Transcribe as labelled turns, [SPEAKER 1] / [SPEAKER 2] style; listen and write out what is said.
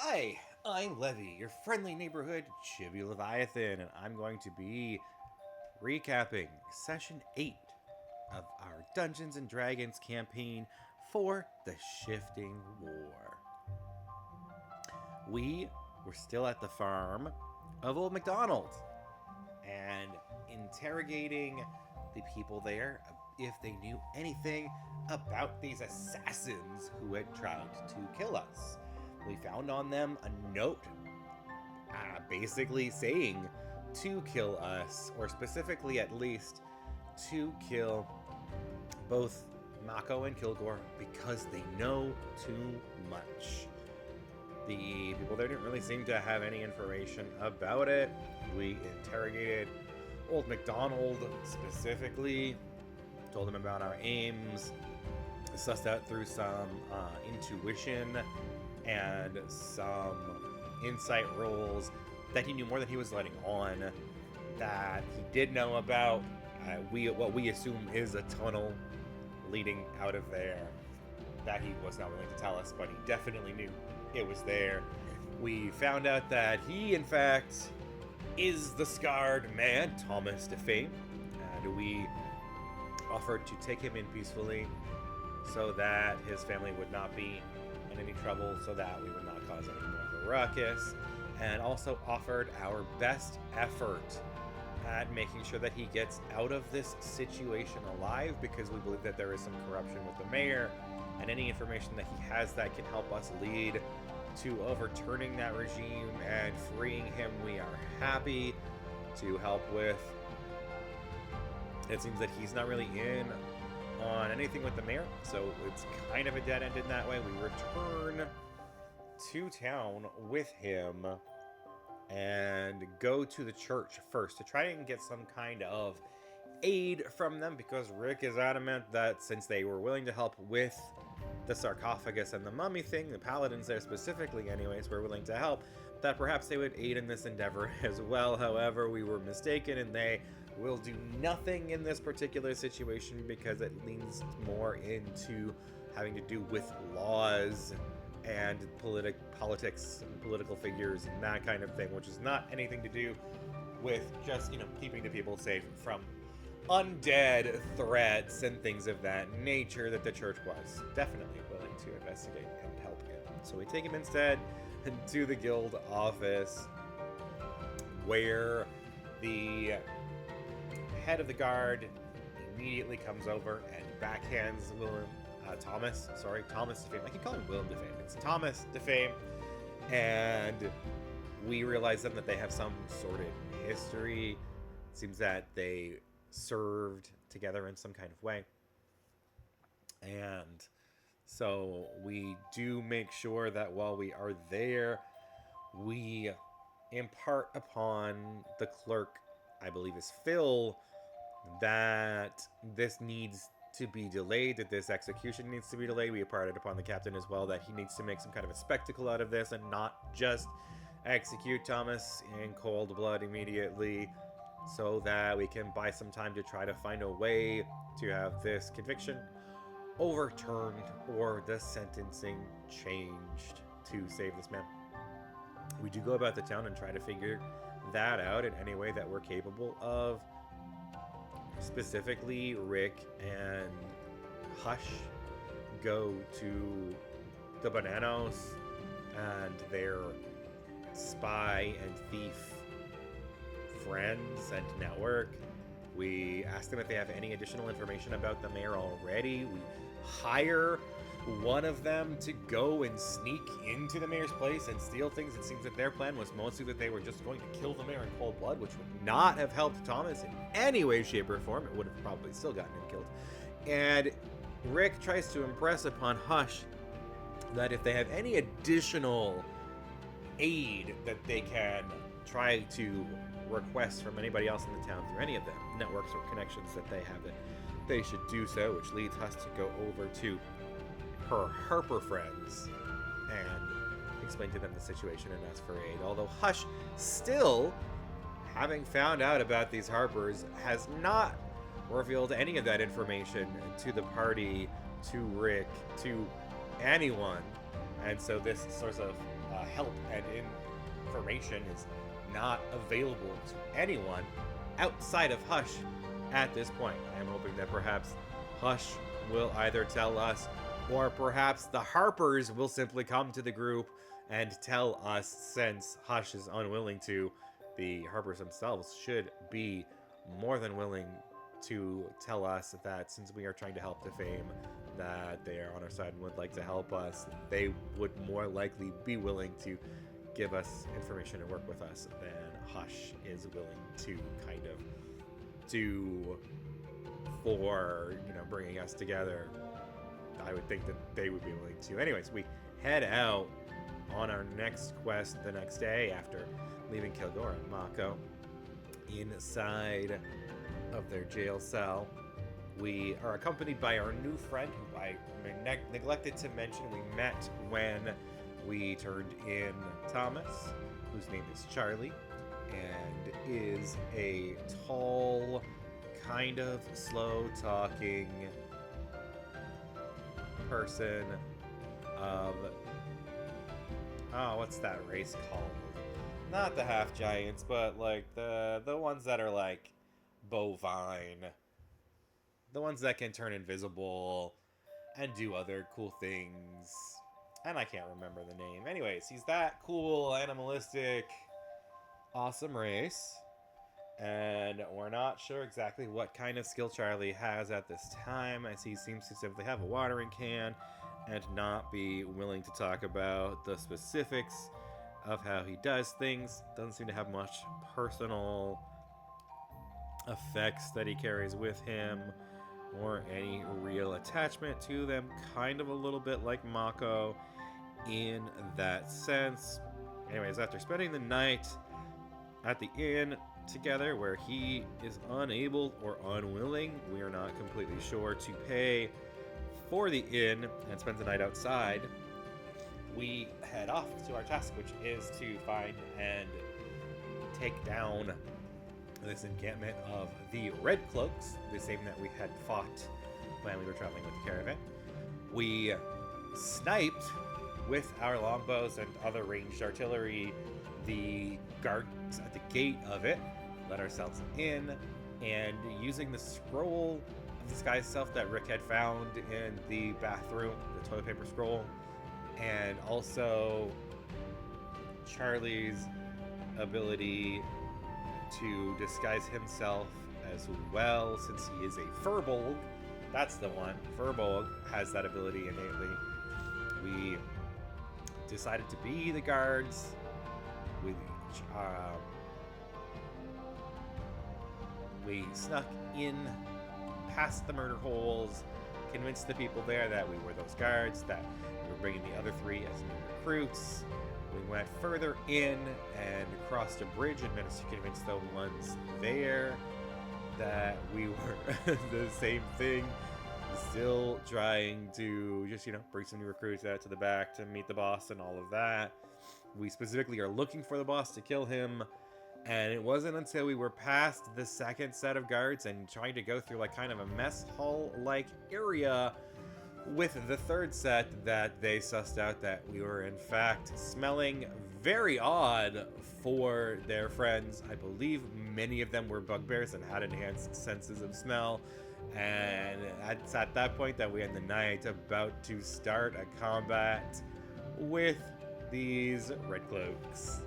[SPEAKER 1] Hi, I'm Levy, your friendly neighborhood Chibi Leviathan, and I'm going to be recapping Session 8 of our Dungeons and Dragons campaign for the Shifting War. We were still at the farm of Old MacDonald and interrogating the people there if they knew anything about these assassins who had tried to kill us. We found on them a note basically saying to kill us, or specifically at least to kill both Mako and Kilgore because they know too much. The people there didn't really seem to have any information about it. We interrogated Old MacDonald specifically, told him about our aims, sussed out through some intuition and some insight rolls that he knew more than he was letting on, that he did know about what we assume is a tunnel leading out of there that he was not willing to tell us, but he definitely knew it was there. We found out that he, in fact, is the scarred man, Thomas DeFame, and we offered to take him in peacefully so that his family would not be in any trouble, so that we would not cause any more of a ruckus, and also offered our best effort at making sure that he gets out of this situation alive, because we believe that there is some corruption with the mayor, and any information that he has that can help us lead to overturning that regime and freeing him, we are happy to help with. It seems that he's not really in on anything with the mayor, so it's kind of a dead end in that way. We return to town with him and go to the church first to try and get some kind of aid from them, because Rick is adamant that since they were willing to help with the sarcophagus and the mummy thing, the paladins there specifically anyways were willing to help, that perhaps they would aid in this endeavor as well. However, we were mistaken, and they will do nothing in this particular situation because it leans more into having to do with laws and politics and political figures and that kind of thing, which is not anything to do with just, keeping the people safe from undead threats and things of that nature, that the church was definitely willing to investigate and help him. So we take him instead to the guild office, where the head of the guard immediately comes over and backhands Thomas DeFame. I keep calling him Willem DeFame. It's Thomas DeFame. And we realize then that they have some sordid history. It seems that they served together in some kind of way. And so we do make sure that while we are there, we impart upon the clerk, I believe is Phil, that this needs to be delayed, that this execution needs to be delayed. We imparted upon the captain as well that he needs to make some kind of a spectacle out of this and not just execute Thomas in cold blood immediately, so that we can buy some time to try to find a way to have this conviction overturned or the sentencing changed to save this man. We do go about the town and try to figure that out in any way that we're capable of. Specifically, Rick and Hush go to the Bananos and their spy and thief friends and network. We ask them if they have any additional information about the mayor already. We hire one of them to go and sneak into the mayor's place and steal things. It seems that their plan was mostly that they were just going to kill the mayor in cold blood, which would not have helped Thomas in any way, shape, or form. It would have probably still gotten him killed. And Rick tries to impress upon Hush that if they have any additional aid that they can try to request from anybody else in the town through any of the networks or connections that they have, that they should do so, which leads us to go over to her Harper friends and explain to them the situation and ask for aid. Although Hush, still, having found out about these Harpers, has not revealed any of that information to the party, to Rick, to anyone. And so this sort of help and information is not available to anyone outside of Hush at this point. I'm hoping that perhaps Hush will either tell us, or perhaps the Harpers will simply come to the group and tell us, since Hush is unwilling to. The Harpers themselves should be more than willing to tell us that since we are trying to help Defame, that they are on our side and would like to help us. They would more likely be willing to give us information and work with us than Hush is willing to kind of do for, bringing us together. I would think that they would be willing to. Anyways, we head out on our next quest the next day after leaving Kilgore and Mako inside of their jail cell. We are accompanied by our new friend, who I neglected to mention we met when we turned in Thomas, whose name is Charlie, and is a tall, kind of slow-talking person of... Oh, what's that race called? Not the half giants, but like the ones that are like bovine. The ones that can turn invisible and do other cool things. And I can't remember the name. Anyways, he's that cool, animalistic, awesome race. And we're not sure exactly what kind of skill Charlie has at this time, as he seems to simply have a watering can and not be willing to talk about the specifics of how he does things. Doesn't seem to have much personal effects that he carries with him or any real attachment to them. Kind of a little bit like Mako in that sense. Anyways, after spending the night at the inn together, where he is unable or unwilling, we are not completely sure, to pay for the inn and spends the night outside, we head off to our task, which is to find and take down this encampment of the Red Cloaks, the same that we had fought when we were traveling with the caravan. We sniped with our longbows and other ranged artillery the guards at the gate of it, let ourselves in, and using the scroll of the sky self that Rick had found in the bathroom, the toilet paper scroll, and also Charlie's ability to disguise himself as well, since he is a Furbolg. That's the one. Furbolg has that ability innately. We decided to be the guards. We snuck in past the murder holes, convinced the people there that we were those guards, that we were bringing the other three as new recruits. We went further in and crossed a bridge and managed to convince the ones there that we were the same thing. Still trying to just, bring some new recruits out to the back to meet the boss and all of that. We specifically are looking for the boss to kill him. And it wasn't until we were past the second set of guards and trying to go through like kind of a mess hall-like area with the third set that they sussed out that we were in fact smelling very odd for their friends. I believe many of them were bugbears and had enhanced senses of smell. And it's at that point that we end the night about to start a combat with these Red Cloaks.